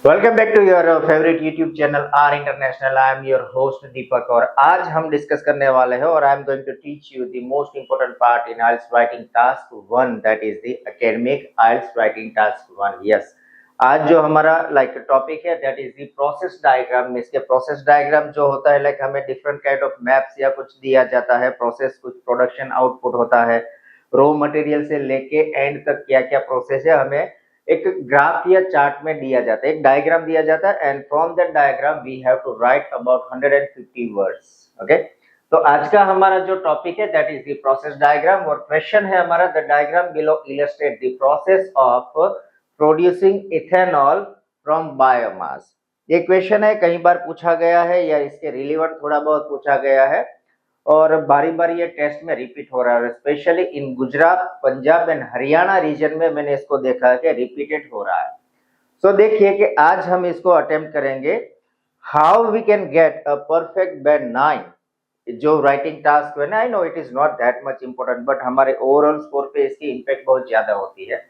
Welcome back to your favourite YouTube channel R International. I am your host Deepak और आज हम discuss करने वाले हैं और I am going to teach you the most important part in IELTS writing task one, that is the academic IELTS writing task one. Yes, आज जो हमारा टॉपिक है that is the process diagram. इसके process diagram जो होता है हमें different kind of maps या कुछ दिया जाता है, प्रोसेस कुछ प्रोडक्शन आउटपुट होता है, रॉ मटेरियल से लेके एंड तक क्या क्या प्रोसेस है हमें एक ग्राफ या चार्ट में दिया जाता है, एक डायग्राम दिया जाता है and from that diagram we have to write about 150 words. Okay, तो आज का हमारा जो टॉपिक है that is the process diagram और क्वेश्चन है हमारा the diagram below illustrate the process of producing ethanol from biomass. ये क्वेश्चन है, कई बार पूछा गया है या इसके रिलेवेंट थोड़ा बहुत पूछा गया है और बारी बारी ये टेस्ट में रिपीट हो रहा है, specially in Gujarat, Punjab and Haryana region में मैंने इसको देखा है कि रिपीटेड हो रहा है। सो देखिए कि आज हम इसको अटेम्प्ट करेंगे how we can get a perfect band 9। जो राइटिंग टास्क है ना, I know it is not that much important but हमारे ओवरऑल स्कोर पे इसकी इम्पैक्ट बहुत ज्यादा होती है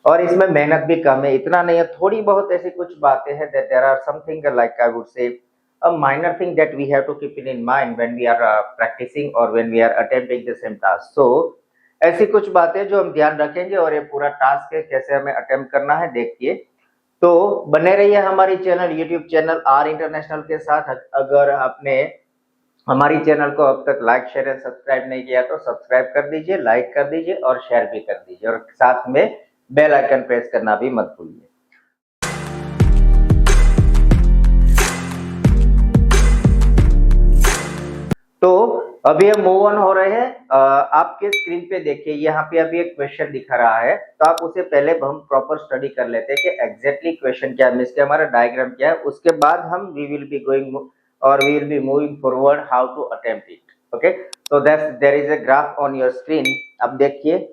और इसमें मेहनत भी कम है, इतना नहीं है, थोड़ी बहुत ऐसी कुछ बातें हैं that there are something like I would say a minor thing that we have to keep it in mind when we are practicing or when we are attempting the same task. So ऐसी कुछ बातें जो हम ध्यान रखेंगे और ये पूरा टास्क है कैसे हमें अटेम्प्ट करना है देखिए। तो बने रहिए हमारी channel YouTube channel R international के साथ। अगर आपने हमारी चैनल को अब तक लाइक शेयर एंड सब्सक्राइब नहीं किया तो सब्सक्राइब कर दीजिए, लाइक कर दीजिए और शेयर भी कर दीजिए और साथ में बेल आइकन प्रेस करना भी मत भूलिए। तो अभी हम मूव ऑन हो रहे हैं। आपके स्क्रीन पे देखिए, यहाँ पे अभी एक क्वेश्चन दिखा रहा है तो आप उसे पहले हम प्रॉपर स्टडी कर लेते हैं कि एग्जैक्टली क्वेश्चन क्या है, इसके हमारा डायग्राम क्या है, उसके बाद हम वी विल बी गोइंग और we will be moving forward how to attempt it. Okay, तो that's there is a graph on your screen. अब देखिए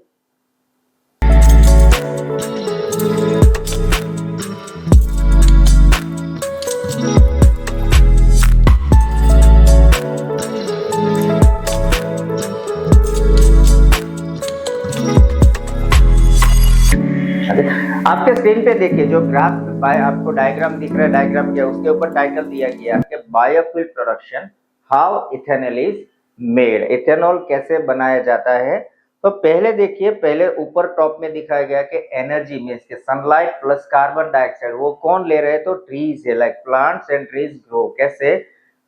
आपके स्क्रीन पे देखिए जो ग्राफ बाय आपको डायग्राम दिख रहा है, डायग्राम क्या उसके ऊपर टाइटल दिया गया है biofuel production how ethanol is made, ethanol कैसे बनाया जाता है। तो पहले देखिए, पहले ऊपर टॉप में दिखाया गया कि एनर्जी मींस के सनलाइट प्लस कार्बन डाइऑक्साइड, वो कौन ले रहे हैं तो ट्रीज है, like plants and trees grow. कैसे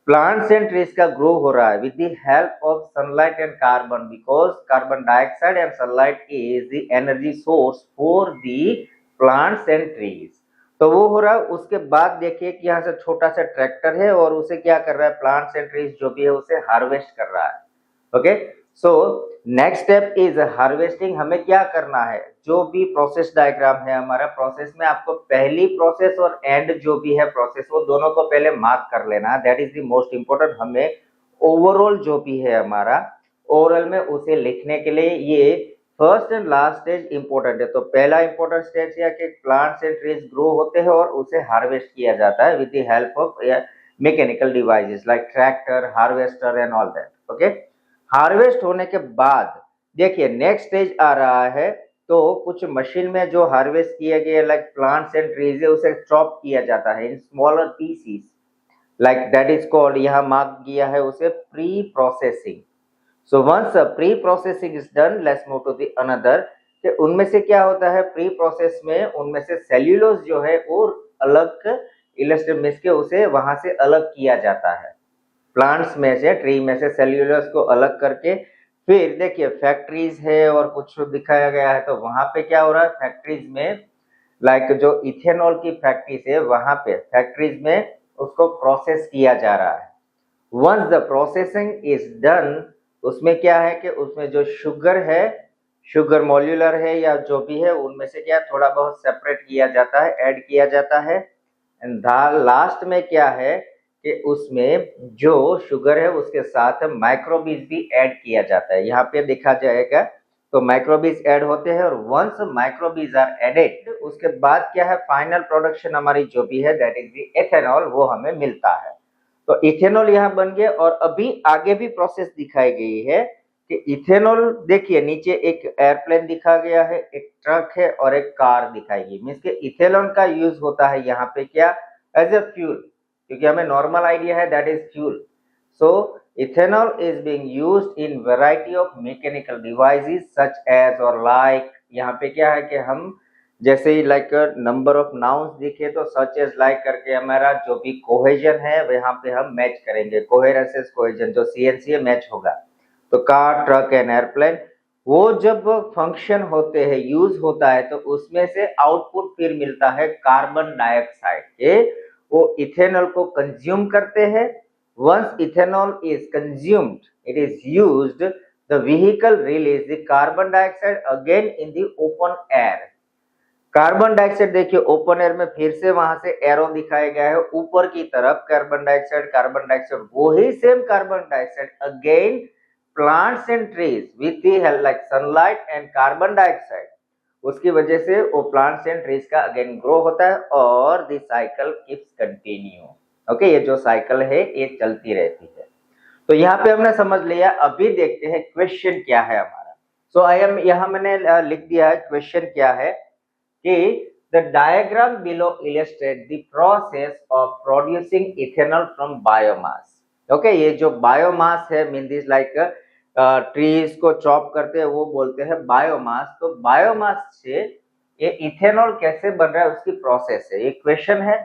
प्लांट्स एंड ट्रीज का ग्रो हो रहा है with the help of sunlight and carbon, because carbon dioxide and sunlight is the energy source for the plants and trees. तो वो हो रहा है। उसके बाद देखिए कि यहाँ से छोटा सा ट्रैक्टर है और उसे क्या कर रहा है, प्लांट्स एंड ट्रीज जो भी है उसे हार्वेस्ट कर रहा है। Okay, so next step is harvesting. हमें क्या करना है, जो भी प्रोसेस डायग्राम है हमारा, प्रोसेस में आपको पहली प्रोसेस और एंड जो भी है प्रोसेस वो दोनों को पहले मार्क कर लेना है, that is the most important. हमें ओवरऑल जो भी है हमारा ओवरऑल में उसे लिखने के लिए ये first and last stage important है। तो पहला इंपॉर्टेंट स्टेज है कि प्लांट्स एंड ट्रीज ग्रो होते हैं और उसे हार्वेस्ट किया जाता है with the help of mechanical devices like tractor, harvester and all that. Okay, harvest होने के बाद देखिए नेक्स्ट स्टेज आ रहा है, तो कुछ मशीन में जो हार्वेस्ट किया गया लाइक प्लांट्स एंड ट्रीज है उसे चॉप किया जाता है in smaller pieces, like that is called, यहाँ मार्क किया है उसे pre processing. So once pre processing is done, let's move to the another. कि उनमें से क्या होता है प्री प्रोसेस में, उनमें से सेल्यूलोज जो है और अलग इलस्ट्रेट के उसे वहां से अलग किया जाता है, प्लांट्स में से, ट्री में से सेल्यूलोज को अलग करके। फिर देखिए फैक्ट्रीज है और कुछ दिखाया गया है, तो वहां पे क्या हो रहा है, फैक्ट्रीज में लाइक जो इथेनॉल की फैक्ट्रीज है वहां पे फैक्ट्रीज में उसको प्रोसेस किया जा रहा है। Once the processing is done, उसमें क्या है कि उसमें जो शुगर है, शुगर मॉल्यूलर है या जो भी है, उनमें से क्या थोड़ा बहुत सेपरेट किया जाता है, ऐड किया जाता है। एंड लास्ट में क्या है कि उसमें जो शुगर है उसके साथ माइक्रोबीज भी ऐड किया जाता है, यहाँ पे देखा जाएगा। तो माइक्रोबीज ऐड होते हैं और वंस माइक्रोबीज आर एडेड, उसके बाद क्या है, फाइनल प्रोडक्शन हमारी जो भी है दैट इज द एथेनॉल, वो हमें मिलता है। तो इथेनॉल यहाँ बन गया और अभी आगे भी प्रोसेस दिखाई गई है कि इथेनॉल, देखिए नीचे एक एयरप्लेन दिखा गया है, एक ट्रक है और एक कार दिखाई गई, मीन्स के इथेनॉल का यूज होता है यहाँ पे क्या, एज ए फ्यूल, क्योंकि हमें नॉर्मल आइडिया है that is fuel. So ethanol is being used in variety of mechanical devices such as और लाइक, यहाँ पे क्या है कि हम जैसे ही लाइक नंबर ऑफ नाउन्स दिखे तो सच एज लाइक करके हमारा जो भी कोहेजन है वहां पे हम मैच करेंगे, कोहेरेंस कोहेजन जो सीएनसी है मैच होगा। तो कार, ट्रक एंड एयरप्लेन, वो जब फंक्शन होते हैं, यूज होता है, तो उसमें से आउटपुट फिर मिलता है कार्बन डाइऑक्साइड के, वो इथेनॉल को कंज्यूम करते हैं। Once ethanol is consumed, it is used, the vehicle release the carbon dioxide again in the open air. Carbon dioxide देखिए ओपन एयर में फिर से वहां से एरो दिखाया गया है ऊपर की तरफ, कार्बन डाइऑक्साइड, वही same carbon dioxide again plants and trees with the help like sunlight and carbon dioxide, उसकी वजह से वो प्लांट्स एंड ट्रीज का अगेन ग्रो होता है और the cycle keeps continue. Okay, ये जो साइकिल है ये चलती रहती है। तो यहाँ पे हमने समझ लिया, अभी देखते हैं क्वेश्चन क्या है हमारा। सो आई एम, यहाँ मैंने लिख दिया है क्वेश्चन क्या है कि the diagram below illustrates the process of producing ethanol from biomass. Okay, ये जो बायोमास है मीन दिस लाइक ट्रीज को चॉप करते हैं वो बोलते हैं बायोमास। तो बायोमास से ये इथेनॉल कैसे बन रहा है उसकी प्रोसेस है, ये क्वेश्चन है।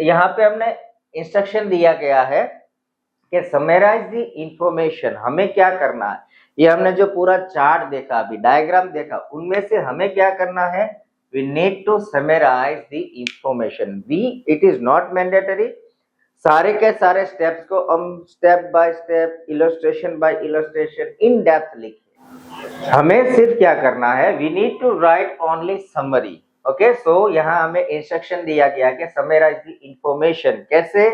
यहाँ पे हमने इंस्ट्रक्शन दिया गया है कि समराइज द इंफॉर्मेशन, हमें क्या करना है। ये हमने जो पूरा चार्ट देखा, अभी डायग्राम देखा, उनमें से हमें क्या करना है, we need to summarize the information. It is not mandatory, सारे के सारे स्टेप्स को हम step by step, illustration by illustration in depth लिखे। हमें सिर्फ क्या करना है, we need to write only summary. Okay, so यहाँ हमें इंस्ट्रक्शन दिया गया कि समराइज द इंफॉर्मेशन कैसे,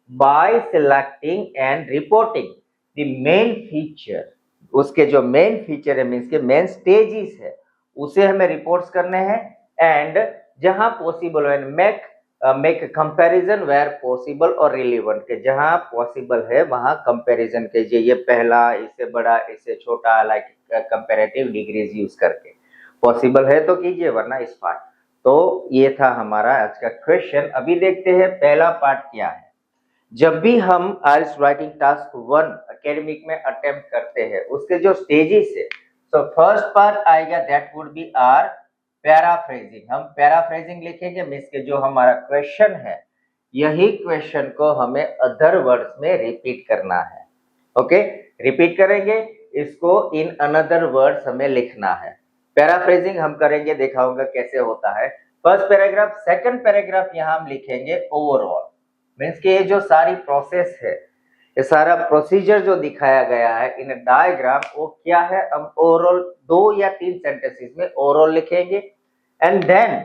by selecting and reporting the main feature, उसके जो मेन फीचर है मीन्स के मेन स्टेजेस है उसे हमें रिपोर्ट्स करने हैं। एंड जहां possible make comparison where possible और रिलेवेंट, के जहां पॉसिबल है वहां कंपैरिजन कीजिए, ये पहला, इससे बड़ा, इससे छोटा, लाइक कंपैरेटिव डिग्रीज यूज करके, पॉसिबल है तो कीजिए वरना इस पार्ट। तो ये था हमारा आज का क्वेश्चन। अभी देखते हैं पहला पार्ट क्या है। जब भी हम आइल्स राइटिंग टास्क 1 एकेडमिक में अटेम्प्ट करते हैं उसके जो स्टेजेस है, तो फर्स्ट पार्ट आएगा that would be our paraphrasing. हम पैराफ्रेजिंग लिखेंगे मींस के जो हमारा क्वेश्चन है यही क्वेश्चन को हमें अदर वर्ड्स में रिपीट करना है। ओके, रिपीट करेंगे इसको, इन अनदर वर्ड्स हमें लिखना है। पैराफ्रेजिंग हम करेंगे, दिखाऊंगा कैसे होता है। फर्स्ट पैराग्राफ, सेकंड पैराग्राफ यहाँ हम लिखेंगे ओवरऑल, मीन्स के ये जो सारी प्रोसेस है, ये सारा प्रोसीजर जो दिखाया गया है इन डायग्राम, वो क्या है, हम ओवरऑल 2 या 3 सेंटेंसेस में ओवरऑल लिखेंगे। And then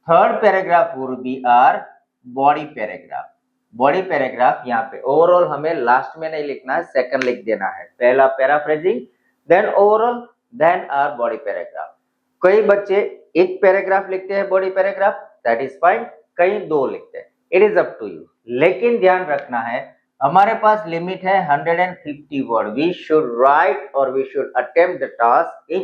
third paragraph would be our body paragraph. Body paragraph यहाँ पे ओवरऑल हमें लास्ट में नहीं लिखना है, सेकंड लिख देना है। पहला paraphrasing, then overall, then our body paragraph. कई बच्चे एक पैराग्राफ लिखते हैं body paragraph, that is fine, कई 2 लिखते हैं, it is up to you. लेकिन ध्यान रखना है हमारे पास लिमिट है 150 वर्ड, वी शुड राइट और we should attempt the task in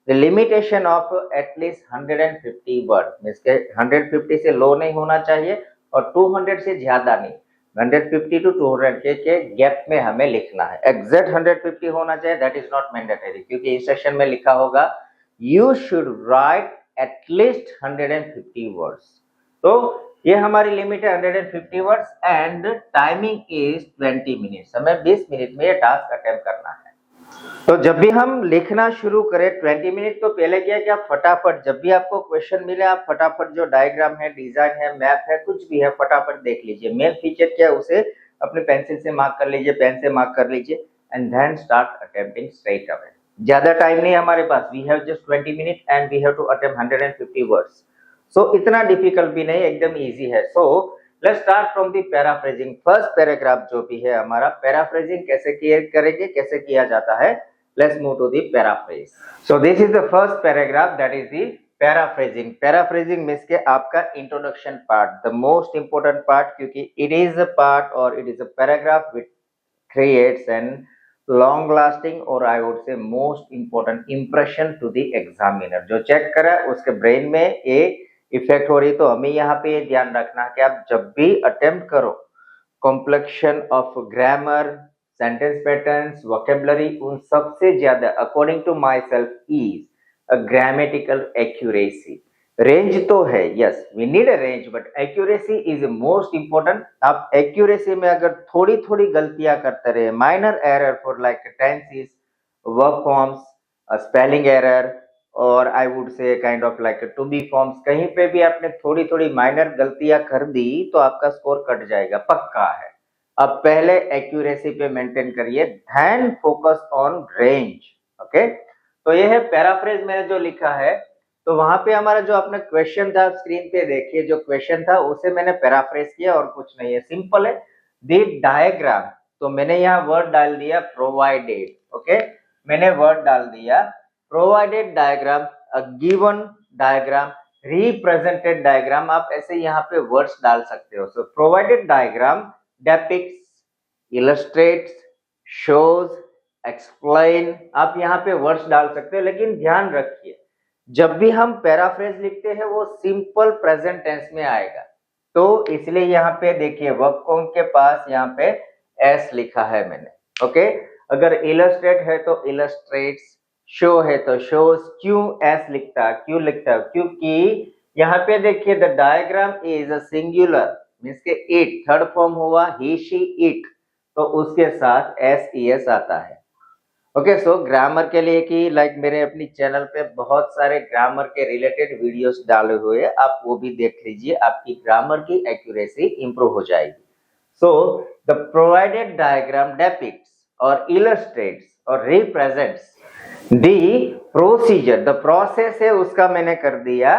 the limitation of at least 150 word, means के 150 से लो नहीं होना चाहिए और 200 से ज्यादा नहीं, 150 to 200 के गैप में हमें लिखना है। एग्जैक्ट 150 होना चाहिए, दैट इज नॉट मैंडेटरी, क्योंकि इंस्ट्रक्शन में लिखा होगा you should write at least 150 words. तो ये हमारी लिमिट है 150 words and timing is 20 minutes. हमें 20 मिनट में ये टास्क अटेम्प्ट करना है। तो जब भी हम लिखना शुरू करें 20 मिनट, तो पहले क्या है कि आप फटाफट, जब भी आपको क्वेश्चन मिले आप फटाफट जो डायग्राम है, डिजाइन है, मैप है, कुछ भी है, फटाफट देख लीजिए। मेन फीचर क्या है उसे अपने पेंसिल से मार्क कर लीजिए, पेन से मार्क कर लीजिए and then start attempting straight away. ज्यादा टाइम नहीं हमारे पास, we have just 20 minute and we have to attempt 150 words. So इतना डिफिकल्ट भी नहीं, एकदम इजी है। So let's start from the paraphrasing. First paragraph जो भी है हमारा, पैराफ्रेजिंग कैसे करेंगे, कैसे किया जाता है, let's move to the paraphrase. So this is the first paragraph, that is the paraphrasing. Paraphrasing means के आपका introduction part, the most important part, क्योंकि इट इज अ पार्ट और it is a paragraph which creates an long lasting और I would say most important impression to the examiner. जो check करा उसके brain में ये इफेक्ट हो रही। तो हमें यहाँ पे ये ध्यान रखना कि आप जब भी अटेम्प्ट करो complexion of grammar, sentence patterns, vocabulary, उन सबसे ज्यादा according to myself is a grammatical accuracy. Range तो है, yes we need a range, but accuracy is most important. आप एक्यूरेसी में अगर थोड़ी थोड़ी गलतियां करते रहे, minor error for like tenses, verb forms, spelling error और I would say kind of like to be forms, कहीं पे भी आपने थोड़ी थोड़ी माइनर गलतियां कर दी तो आपका स्कोर कट जाएगा, पक्का है। अब पहले एक्यूरेसी पे मेंटेन करिए, ध्यान फोकस ऑन रेंज। ओके, तो ये है पैराफ्रेज मैंने जो लिखा है। तो वहां पे हमारा जो अपना क्वेश्चन था, स्क्रीन पे देखिए जो क्वेश्चन था उसे मैंने पैराफ्रेज किया और कुछ नहीं है, सिंपल है। दी डायग्राम, तो मैंने यहाँ वर्ड डाल दिया प्रोवाइडेड। ओके, मैंने वर्ड डाल दिया provided diagram, a given diagram, represented diagram, आप ऐसे यहाँ पे वर्ड्स डाल सकते हो। So provided diagram depicts, illustrates, shows, explain, आप यहाँ पे वर्ड्स डाल सकते हो। लेकिन ध्यान रखिए जब भी हम पैराफ्रेज लिखते हैं वो सिंपल प्रेजेंट टेंस में आएगा, तो इसलिए यहाँ पे देखिए वर्ब फॉर्म के पास यहाँ पे एस लिखा है मैंने। ओके, अगर इलस्ट्रेट है तो इलस्ट्रेट्स, शो है तो शोज। क्यों एस लिखता, क्यों लिखता, क्योंकि यहाँ पे देखिए the diagram is a singular, means के इट थर्ड फॉर्म हुआ ही शी इट, तो उसके साथ एस ई एस आता है। ओके, सो ग्रामर के लिए कि लाइक मेरे अपनी चैनल पे बहुत सारे ग्रामर के रिलेटेड वीडियोस डाले हुए हैं, आप वो भी देख लीजिए, आपकी ग्रामर की एक्यूरेसी इंप्रूव हो जाएगी। सो द प्रोवाइडेड डायग्राम डेपिक्ट्स और इलस्ट्रेट्स और represents the procedure, the process है उसका मैंने कर दिया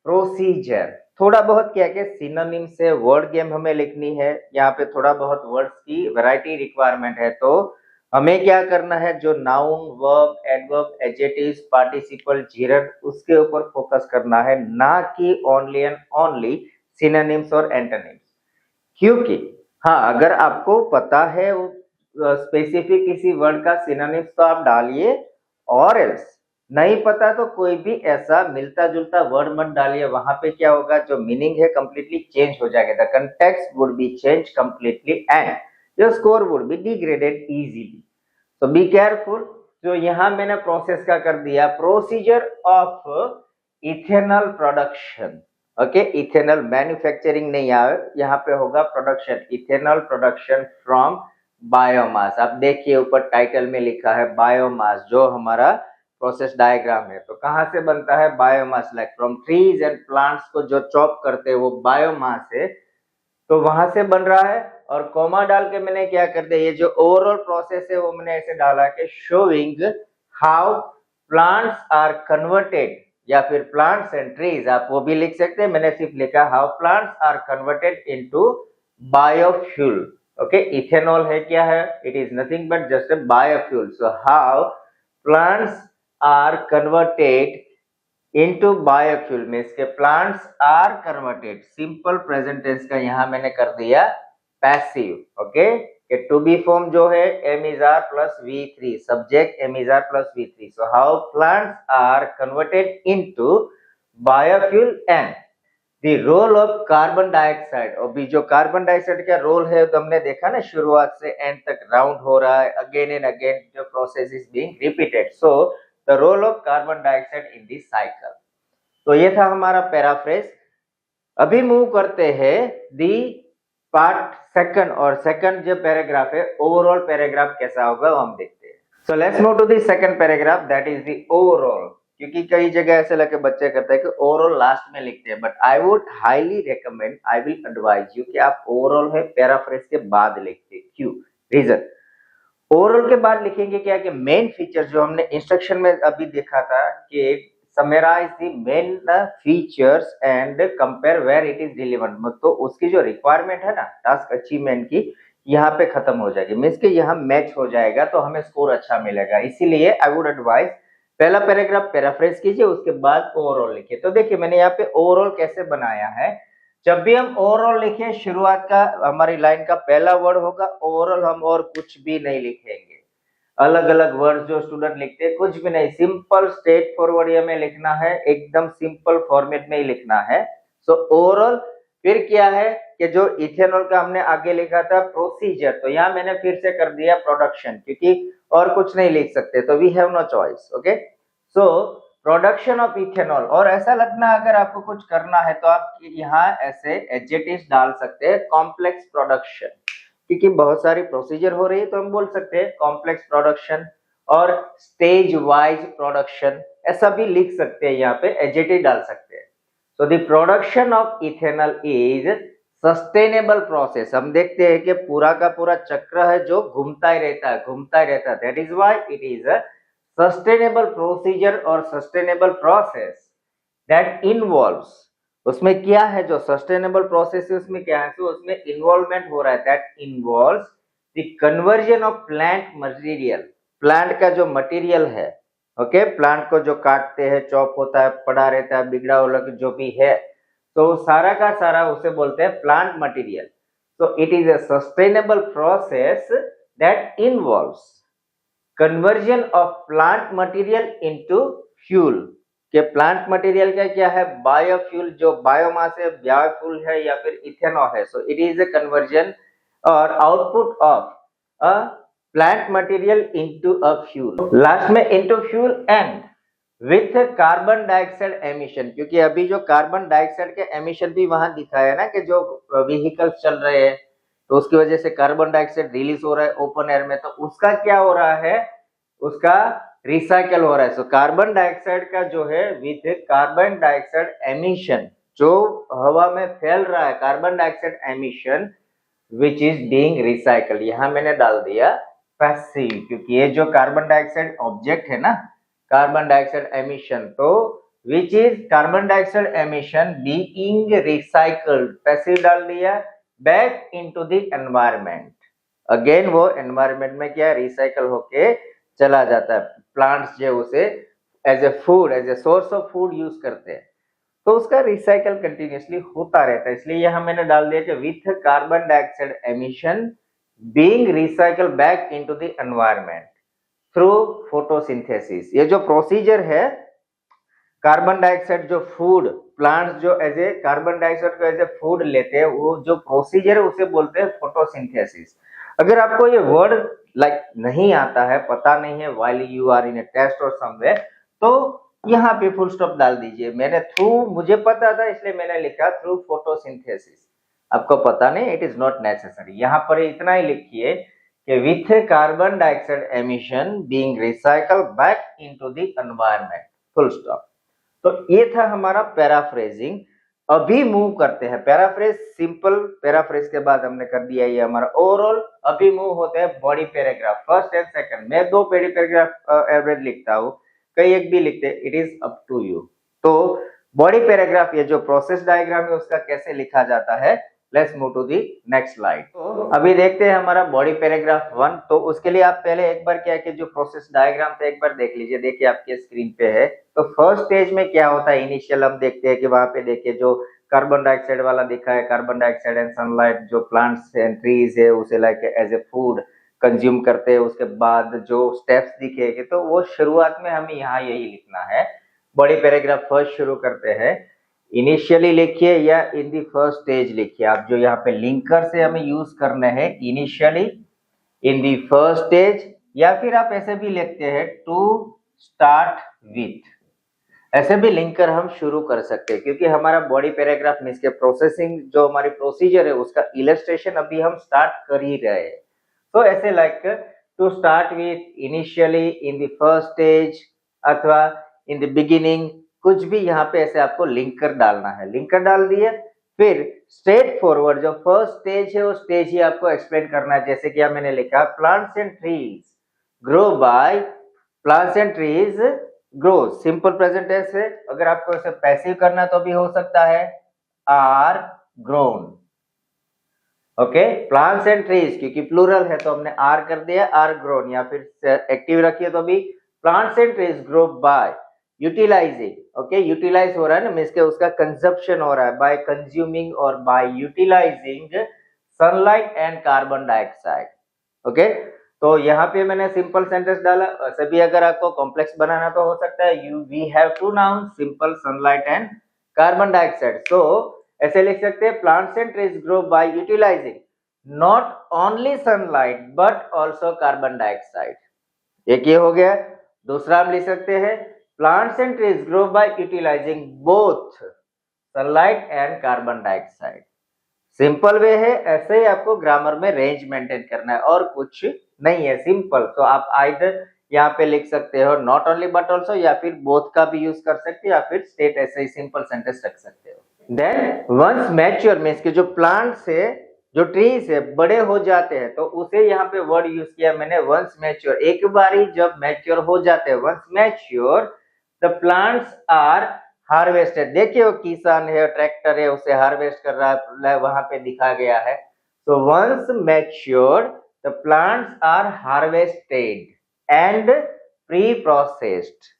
प्रोसीजर। थोड़ा बहुत क्या क्या सिनोनिम से वर्ड गेम हमें लिखनी है, यहाँ पे थोड़ा बहुत वर्ड्स की वैरायटी रिक्वायरमेंट है, तो हमें क्या करना है, जो noun, verb, adverb, adjectives, participle, gerund, उसके ऊपर फोकस करना है, ना कि ओनली एंड ओनली सिनोनिम्स और एंटोनिम्स। क्योंकि हाँ, अगर आपको पता है स्पेसिफिक किसी वर्ड का सिनोनिम्स तो आप डालिए, और एल्स नहीं पता तो कोई भी ऐसा मिलता जुलता वर्ड मत डालिए। वहां पे क्या होगा, जो मीनिंग है कंप्लीटली चेंज हो जाएगा, the context would be change completely and your score would be degraded easily. तो बी केयरफुल। जो यहाँ मैंने प्रोसेस का कर दिया, procedure of ethanol production. Okay, ethanol manufacturing नहीं आए, यहाँ पे होगा production, ethanol production from biomass. आप देखिए ऊपर टाइटल में लिखा है बायोमास, जो हमारा प्रोसेस डायग्राम है। तो कहाँ से बनता है, biomass, like from trees and plants को जो चॉप करते हैं वो बायोमास है, तो वहां से बन रहा है। और कोमा डाल के मैंने क्या कर दिया, ये जो ओवरऑल प्रोसेस है वो मैंने ऐसे डाला कि showing how plants are converted, या फिर प्लांट्स एंड ट्रीज, आप वो भी लिख सकते हैं, मैंने सिर्फ लिखा how plants are converted into biofuel. Okay, ethanol है क्या है, it is nothing but just a biofuel. So how plants are converted into biofuel, means के plants are converted, simple present tense का यहाँ मैंने कर दिया पैसिव। ओके, कि टू बी फॉर्म जो है am is are plus V3, subject am is are plus V3। So how plants are converted into biofuel and the role of carbon dioxide. और भी जो कार्बन डाइऑक्साइड का role है तो हमने देखा ना, शुरुआत से एंड तक राउंड हो रहा है, अगेन एंड अगेन जो process is being repeated. So the role of carbon dioxide in this cycle. तो ये था हमारा पैराफ्रेज। अभी मूव करते हैं दी पार्ट सेकंड, और सेकंड जो पैराग्राफ है, ओवरऑल पैराग्राफ कैसा होगा वो हम देखते हैं। So let's move to the second paragraph, that is the overall. क्योंकि कई जगह ऐसे लगे बच्चे करते हैं कि ओवरऑल लास्ट में लिखते हैं, but I would highly recommend, I will advise you कि आप ओवरऑल है पैराफ्रेज के बाद लिखते। क्यों, रीजन, ओवरऑल के बाद लिखेंगे क्या कि मेन फीचर, जो हमने इंस्ट्रक्शन में अभी देखा था कि summarise the main features and compare where it is relevant, तो उसकी जो रिक्वायरमेंट है ना टास्क अचीवमेंट की, यहाँ पे खत्म हो जाएगी, मीन्स कि यहाँ मैच हो जाएगा तो हमें स्कोर अच्छा मिलेगा। इसीलिए आई वुड एडवाइज पहला पैराग्राफ पैराफ्रेज कीजिए, उसके बाद ओवरऑल लिखिए। तो देखिए मैंने यहाँ पे ओवरऑल कैसे बनाया है, जब भी हम ओवरऑल लिखें, शुरुआत का हमारी लाइन का पहला वर्ड होगा ओवरऑल, हम और कुछ भी नहीं लिखेंगे। अलग अलग वर्ड जो स्टूडेंट लिखते हैं, कुछ भी नहीं, सिंपल स्ट्रेट फॉरवर्ड ये में लिखना है, एकदम सिंपल फॉर्मेट में ही लिखना है। सो ओवरऑल फिर क्या है कि जो इथेनॉल का हमने आगे लिखा था प्रोसीजर, तो यहाँ मैंने फिर से कर दिया प्रोडक्शन, क्योंकि और कुछ नहीं लिख सकते, तो we have no choice. Okay, so production of ethanol, और ऐसा लगना अगर आपको कुछ करना है तो आप यहाँ ऐसे एडजेक्टिव्स डाल सकते हैं, कॉम्प्लेक्स प्रोडक्शन, क्योंकि बहुत सारी प्रोसीजर हो रही है तो हम बोल सकते हैं कॉम्प्लेक्स प्रोडक्शन, और स्टेज वाइज प्रोडक्शन ऐसा भी लिख सकते हैं, यहाँ पे एडजेक्टिव डाल सकते हैं। So the production of ethanol is sustainable process, हम देखते हैं कि पूरा का पूरा चक्र है जो घूमता ही रहता है, घूमता ही रहता है, that is why it is a sustainable procedure और सस्टेनेबल प्रोसेस दैट इन्वॉल्व्स, उसमें क्या है जो सस्टेनेबल प्रोसेस है उसमें क्या है, तो उसमें इन्वॉल्वमेंट हो रहा है, that involves the conversion of plant material, plant का जो मटेरियल है, ओके, प्लांट को जो काटते हैं, चॉप होता है, पड़ा रहता है, बिगड़ा हुआ जो भी है, तो सारा का सारा उसे बोलते हैं प्लांट मटेरियल। तो it is a sustainable process that involves conversion of plant material into fuel, के प्लांट मटेरियल का क्या है, बायोफ्यूल, जो बायोमास है, बायोफ्यूल है या फिर इथेनॉल है। So it is a conversion और output of a plant material into a fuel, last में into fuel and with carbon dioxide emission, क्योंकि अभी जो कार्बन डाइऑक्साइड के एमिशन भी वहां दिखाया है ना कि जो व्हीकल्स चल रहे हैं तो उसकी वजह से कार्बन डाइऑक्साइड रिलीज हो रहा है ओपन एयर में, तो उसका क्या हो रहा है, उसका रिसाइकल हो रहा है। सो कार्बन डाइऑक्साइड का जो है विथ कार्बन डाइऑक्साइड एमिशन, जो हवा में फैल रहा है carbon dioxide emission which is being recycled, यहां मैंने डाल दिया पैसिव, क्योंकि ये जो कार्बन डाइऑक्साइड ऑब्जेक्ट है ना, कार्बन डाइऑक्साइड एमिशन, तो which is carbon dioxide emission being recycled, passive डाल दिया, back into the environment, again वो एनवायरनमेंट में क्या रिसाइकल होके चला जाता है, प्लांट्स जो उसे as a food, as a source of food use करते हैं, तो उसका रिसाइकल कंटिन्यूसली होता रहता है। इसलिए यहां मैंने डाल दिया कि with carbon dioxide emission being recycle back into the environment through photosynthesis, ये जो प्रोसीजर है, कार्बन डाइऑक्साइड जो फूड, प्लांट्स जो एज ए कार्बन डाइऑक्साइड को एज ए फूड लेते हैं, वो जो प्रोसीजर है उसे बोलते हैं फोटोसिंथेसिस। अगर आपको ये वर्ड लाइक नहीं आता है, पता नहीं है, while you are in a test और समवेयर, तो यहाँ पे फुल स्टॉप डाल दीजिए। मैंने थ्रू, मुझे पता था इसलिए मैंने लिखा थ्रू फोटोसिंथेसिस, आपको पता नहीं, इट इज नॉट नेसेसरी, यहाँ पर इतना ही लिखिए कि with carbon dioxide emission being recycle back into the environment, full stop. तो ये था हमारा पैराफ्रेजिंग। अभी मूव करते हैं, पैराफ्रेज सिंपल, पैराफ्रेज के बाद हमने कर दिया ये हमारा ओवरऑल। अभी मूव होते हैं body paragraph, first and second. मैं 2 बॉडी पैराग्राफ एवरेज लिखता हूँ, कई एक भी लिखते, it is up to you. तो बॉडी पैराग्राफ, ये जो प्रोसेस डायग्राम है उसका कैसे लिखा जाता है, let's move to the next slide. तो अभी देखते हैं हमारा बॉडी पैराग्राफ 1। तो उसके लिए आप पहले एक बार क्या है कि जो प्रोसेस डायग्राम था एक बार देख लीजिए, देखिए आपके स्क्रीन पे है। तो फर्स्ट स्टेज में क्या होता है, इनिशियल हम देखते हैं कि वहां पे देखिए जो कार्बन डाइऑक्साइड वाला दिखा है, कार्बन डाइऑक्साइड एंड सनलाइट, जो प्लांट्स एंड ट्रीज है उसे like as a food consume करते हैं। उसके बाद जो स्टेप्स दिखेंगे, तो वो शुरुआत में हमें यहाँ यही लिखना है। बॉडी पैराग्राफ फर्स्ट शुरू करते हैं, इनिशियली लिखिए या इन दी फर्स्ट स्टेज लिखिए, आप जो यहाँ पे लिंकर से हमें यूज करने हैं, initially, in the first stage, या फिर आप ऐसे भी लिखते हैं टू स्टार्ट विथ, ऐसे भी लिंकर हम शुरू कर सकते हैं, क्योंकि हमारा बॉडी पैराग्राफ मीन्स के प्रोसेसिंग जो हमारी प्रोसीजर है उसका इलस्ट्रेशन अभी हम स्टार्ट कर ही रहे हैं। तो ऐसे like to start with, initially, in the first stage, अथवा इन द बिगिनिंग, कुछ भी यहाँ पे ऐसे आपको लिंकर डालना है। लिंकर डाल दिए, फिर स्ट्रेट फॉरवर्ड जो फर्स्ट स्टेज है वो स्टेज ही आपको एक्सप्लेन करना है। जैसे कि मैंने लिखा plants and trees grow by, plants and trees grow, simple present tense है। अगर आपको इसे पैसिव करना तो भी हो सकता है, are grown. Okay, plants and trees, क्योंकि प्लूरल है तो हमने आर कर दिया, आर ग्रोन, या फिर एक्टिव रखिए तो भी plants and trees grow by utilising. Okay, utilise हो रहा है ना, मींस के उसका कंजप्शन हो रहा है, बाय कंज्यूमिंग और by utilising sunlight and carbon dioxide. Okay, तो यहाँ पे मैंने सिंपल सेंटेंस डाला। वैसे भी अगर आपको कॉम्प्लेक्स बनाना तो हो सकता है, we have to known simple sunlight and carbon dioxide. So ऐसे लिख सकते हैं, plants and trees grow by utilising not only sunlight but also carbon dioxide. एक ये हो गया। दूसरा हम लिख सकते हैं, plants and trees grow by utilising both sunlight and carbon dioxide. Simple way है, ऐसे ही आपको ग्रामर में रेंज मेंटेन करना है और कुछ नहीं है, सिंपल। तो आप आइदर यहाँ पे लिख सकते हो नॉट ओनली बट ऑल्सो, या फिर बोथ का भी यूज कर सकते हो, या फिर स्टेट ऐसे ही सिंपल सेंटेंस रख सकते हो। देन वंस मैच्योर मीन्स के जो प्लांट से, जो ट्री से बड़े हो जाते हैं, तो उसे यहाँ पे वर्ड यूज किया मैंने वंस मैच्योर। एक बारी जब मैच्योर हो जाते हैं, once mature the plants are harvested. देखिए वो किसान है, ट्रैक्टर है, उसे हार्वेस्ट कर रहा है, वहां पे दिखा गया है। तो once matured the plants are harvested and pre processed.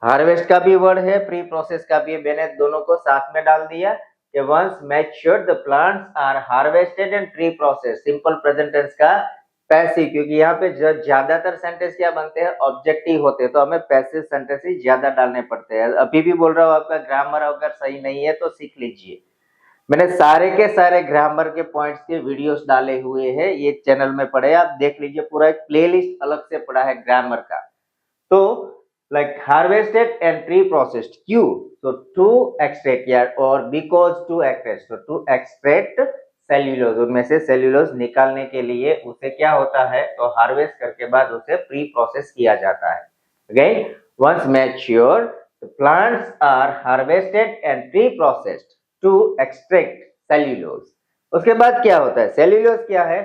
Harvest का भी वर्ड है, प्री प्रोसेस का भी है, मैंने दोनों को साथ में डाल दिया कि once matured the plants are harvested and pre process. Simple present tense का पैसिव, क्योंकि यहाँ पे ज्यादातर सेंटेंस क्या बनते हैं, ऑब्जेक्टिव होते हैं, तो हमें पैसिव सेंटेंस ही ज्यादा डालने पड़ते हैं। अभी भी बोल रहा हूँ, आपका ग्रामर अगर सही नहीं है तो सीख लीजिए। मैंने सारे के सारे ग्रामर के पॉइंट्स के वीडियोस डाले हुए हैं, ये चैनल में पड़े, आप देख लीजिए, पूरा एक प्लेलिस्ट अलग से पड़ा है ग्रामर का। तो like harvested and pre-processed, q so to extract यार, और because to extract, so to extract cellulose, उनमें से सेल्यूलोज निकालने के लिए उसे क्या होता है, तो हार्वेस्ट करके बाद उसे प्री प्रोसेस किया जाता है। Again once mature the plants are harvested and pre-processed to extract cellulose। उसके बाद क्या होता है, सेल्यूलोज क्या है,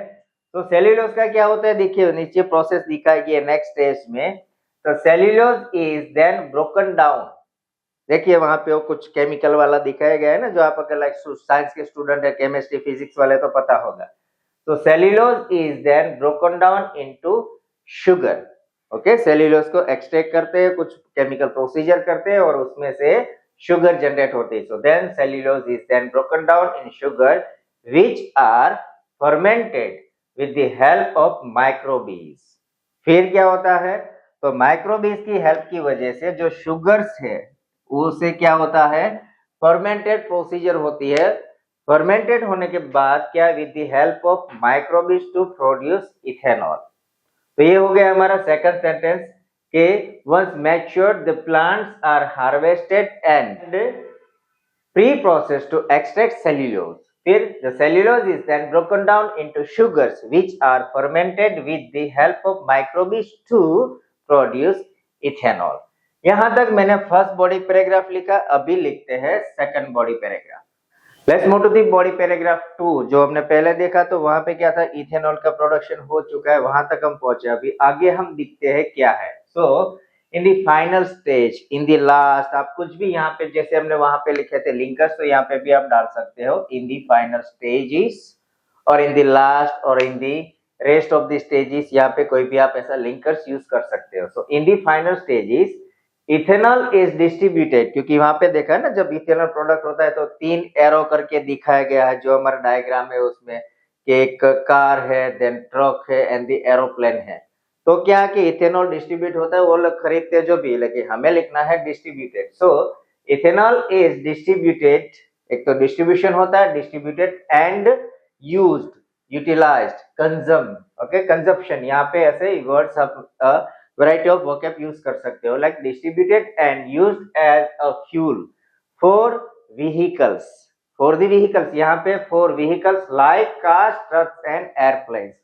तो सेल्यूलोज का क्या होता है, देखिए नीचे प्रोसेस दिखाई गई है नेक्स्ट स्टेज में। तो cellulose is then broken down. देखिए वहां पे वो कुछ केमिकल वाला दिखाया गया है ना, जो आप अगर लाइक साइंस के स्टूडेंट है, केमिस्ट्री फिजिक्स वाले तो पता होगा। तो cellulose is then broken down into sugar. Okay, cellulose को एक्सट्रैक्ट करते हैं, कुछ केमिकल प्रोसीजर करते हैं और उसमें से शुगर जनरेट होती है। So then cellulose is then broken down in sugar which are fermented with the help of microbes. फिर क्या होता है, तो माइक्रोबीज की हेल्प की वजह से जो शुगर्स है उसे क्या होता है, फर्मेंटेड प्रोसीजर होती है। फर्मेंटेड होने के बाद क्या, with the help of microbes to produce ethanol. तो ये हो गया हमारा सेकंड सेंटेंस के once matured the plants are harvested and pre process to extract cellulose. फिर the cellulose is then broken down into sugars which are fermented with the help of microbes to produce ethanol। यहां तक मैंने first body paragraph लिखा, अभी लिखते हैं second body paragraph. Let's move to the body paragraph 2। जो हमने पहले देखा तो वहां पे क्या था, इथेनॉल का प्रोडक्शन हो चुका है, वहां तक हम पहुंचे। अभी आगे हम दिखते हैं क्या है। So in the final stage, in the last, आप कुछ भी यहाँ पे जैसे हमने वहां पे लिखे थे लिंकर्स, तो यहाँ पे भी आप डाल सकते हो इन द फाइनल स्टेजेस और इन द लास्ट और in the rest of the stages, यहाँ पे कोई भी आप ऐसा लिंकर्स यूज कर सकते हो। So in the final stages ethanol is distributed, क्योंकि वहां पे देखा है ना, जब इथेनॉल प्रोडक्ट होता है तो 3 एरो करके दिखाया गया है, जो हमारा डायग्राम है उसमें कि एक कार है, देन ट्रक है एंड द एरोप्लेन है। तो क्या कि इथेनॉल डिस्ट्रीब्यूट होता है, वो लोग खरीदते जो भी, लेकिन हमें लिखना है distributed. So ethanol is distributed, एक तो डिस्ट्रीब्यूशन होता है, distributed and used, utilised, consume. Okay, consumption, यहाँ पे ऐसे वर्ड्स आप वैरायटी ऑफ वोकैब यूज कर सकते हो, like distributed and used as a fuel for vehicles. For the vehicles, यहाँ पे for vehicles like cars, trucks and airplanes.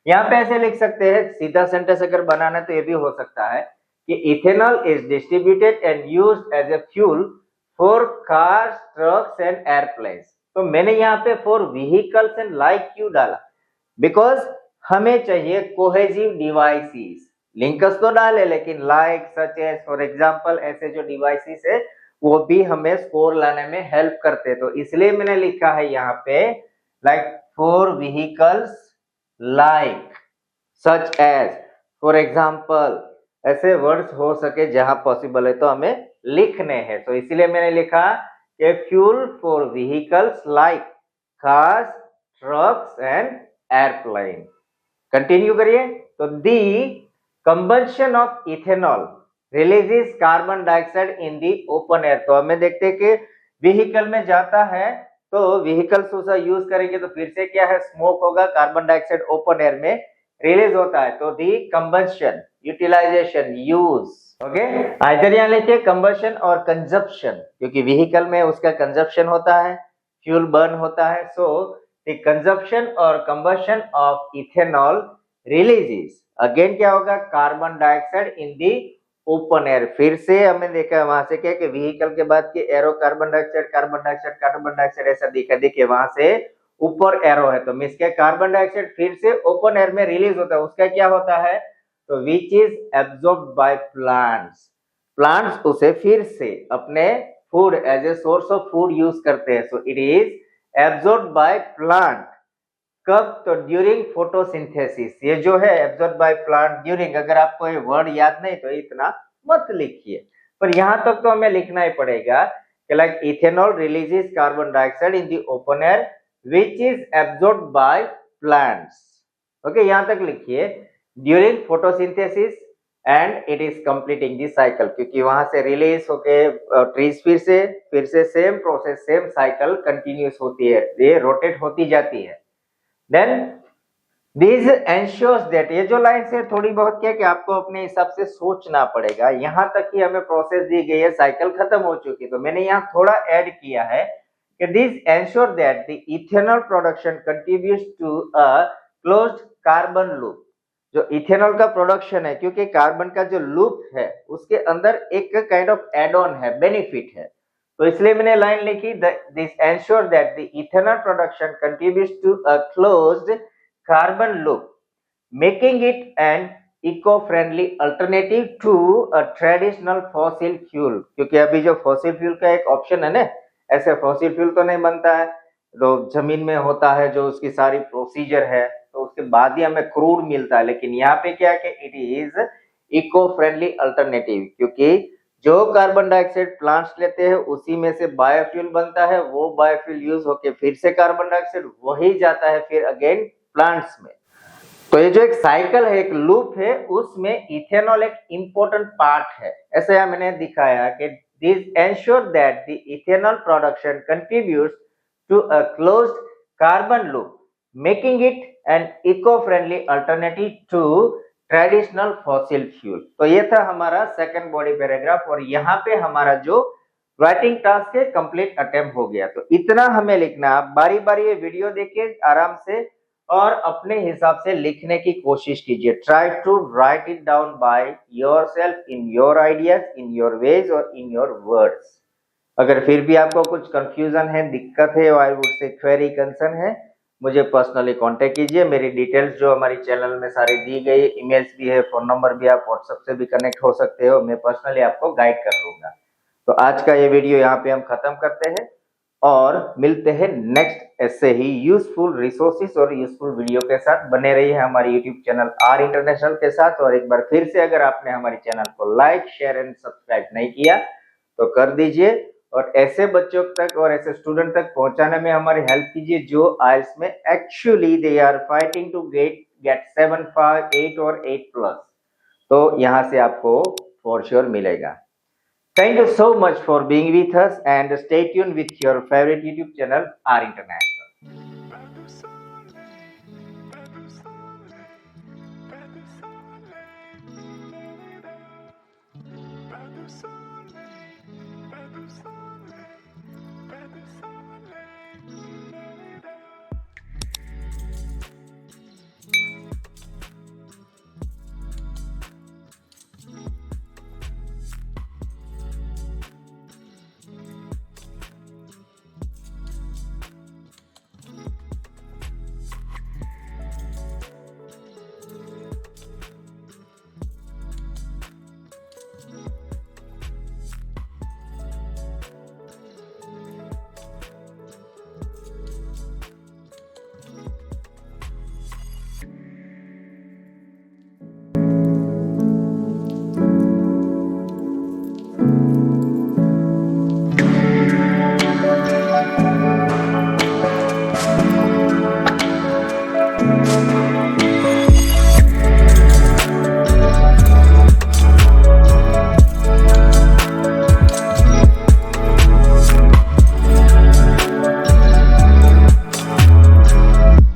यहाँ पे ऐसे लिख सकते हैं, सीधा सेंटेंस अगर बनाना है तो ये भी हो सकता है कि ethanol is distributed and used as a fuel for cars, trucks and airplanes. तो मैंने यहाँ पे फॉर व्हीकल्स एंड लाइक क्यों डाला, बिकॉज हमें चाहिए कोहेसिव डिवाइसेस। लिंकर्स तो डाले, लेकिन like, such as, for example, ऐसे जो डिवाइसेस है वो भी हमें स्कोर लाने में हेल्प करते। तो इसलिए मैंने लिखा है यहाँ पे like for vehicles, like, such as, for example, ऐसे वर्ड्स हो सके जहां पॉसिबल है तो हमें लिखने हैं। तो इसलिए मैंने लिखा कि fuel for vehicles like cars, trucks and airplane. Continue करिए। तो the combustion of ethanol releases carbon dioxide in the open air. तो हमें देखते हैं कि व्हीकल में जाता है तो व्हीकल्स उसका यूज करेंगे तो फिर से क्या है, स्मोक होगा, कार्बन डाइऑक्साइड ओपन एयर में रिलीज होता है। तो the combustion, utilisation, use, okay. इधर यहाँ लिखिए कंबंशन और कंजप्शन, क्योंकि व्हीकल में उसका कंजप्शन होता है, फ्यूल बर्न होता है। सो द कंजप्शन और combustion of ethanol releases, again क्या होगा, carbon dioxide in the open air. फिर से हमने देखा वहां से क्या कि व्हीकल के बाद के arrow carbon dioxide, carbon dioxide, carbon dioxide ऐसा दिखा, देखिए वहां से ऊपर एरो है तो मींस क्या, कार्बन डाइऑक्साइड फिर से ओपन एयर में रिलीज होता है। उसका क्या होता है, तो which is absorbed by plants, plants उसे फिर से अपने food as a source of food use करते हैं। So it is absorbed by plant. कब, तो ड्यूरिंग फोटोसिंथेसिस। ये जो है एब्जॉर्ब बाय प्लांट ड्यूरिंग, अगर आपको ये वर्ड याद नहीं तो इतना मत लिखिए, पर यहां तक तो हमें लिखना ही पड़ेगा कि like ethanol releases carbon dioxide in the open air which is absorbed by plants. Okay, यहां तक लिखिए during photosynthesis and it is completing the cycle, क्योंकि वहां से रिलीज होके ट्रीज फिर से same process, same cycle continuous होती है, ये रोटेट होती जाती है। Then this ensures that, ये जो लाइन से थोड़ी बहुत क्या कि आपको अपने हिसाब से सोचना पड़ेगा। यहां तक कि हमें प्रोसेस दी गई है, साइकिल खत्म हो चुकी, तो मैंने यहाँ थोड़ा ऐड किया है कि this ensure that the ethanol production contributes to a closed carbon loop. जो इथेनॉल का प्रोडक्शन है, क्योंकि कार्बन का जो लूप है उसके अंदर एक काइंड ऑफ एड ऑन है, बेनिफिट है, तो इसलिए मैंने लाइन लिखी, this ensure that the ethanol production contributes to a closed carbon loop making it an eco friendly alternative to a traditional fossil fuel. क्योंकि अभी जो फॉसिल फ्यूल का एक ऑप्शन है ना, ऐसे फॉसिल फ्यूल तो नहीं बनता है, तो जमीन में होता है जो उसकी सारी प्रोसीजर है, तो उसके बाद ही हमें क्रूड मिलता है। लेकिन यहाँ पे क्या है कि it is eco friendly alternative, क्योंकि जो कार्बन डाइऑक्साइड प्लांट्स लेते हैं उसी में से बायोफ्यूल बनता है, वो बायोफ्यूल यूज होके फिर से कार्बन डाइऑक्साइड वही जाता है फिर अगेन प्लांट्स में। तो ये जो एक साइकिल है, एक लूप है, उसमें इथेनॉल एक इंपॉर्टेंट पार्ट है। ऐसे मैंने दिखाया कि this ensure that the ethanol production contributes to a closed carbon loop making it an eco friendly alternative to traditional fossil fuel. तो ये था हमारा सेकंड बॉडी पैराग्राफ, और यहाँ पे हमारा जो राइटिंग टास्क है कंप्लीट अटेम्प्ट हो गया। तो इतना हमें लिखना, आप बारी बारी ये वीडियो देखिए आराम से और अपने हिसाब से लिखने की कोशिश कीजिए। Try to write it down by yourself in your ideas, in your ways और इन योर वर्ड्स। अगर फिर भी आपको कुछ कंफ्यूजन है, दिक्कत है, आई वुड से क्वेरी, कंसर्न है, मुझे पर्सनली कांटेक्ट कीजिए। मेरी डिटेल्स जो हमारी चैनल में सारी दी गई, ईमेल्स भी है, फोन नंबर भी, आप व्हाट्सएप से भी कनेक्ट हो सकते हो, मैं पर्सनली आपको गाइड कर दूंगा। तो आज का ये वीडियो यहाँ पे हम खत्म करते हैं और मिलते हैं नेक्स्ट ऐसे ही यूजफुल रिसोर्सेस और यूजफुल वीडियो के साथ। बने रहिए हमारे यूट्यूब चैनल आर इंटरनेशनल के साथ। और एक बार फिर से अगर आपने हमारे चैनल को लाइक, शेयर एंड सब्सक्राइब नहीं किया तो कर दीजिए, और ऐसे बच्चों तक और ऐसे स्टूडेंट तक पहुंचाने में हमारी हेल्प कीजिए जो आइल्स में actually they are fighting to get 7.5, 8 और 8+। तो यहां से आपको फॉर श्योर मिलेगा। Thank you so much for being with us and stay tuned with your favorite YouTube channel R Internet.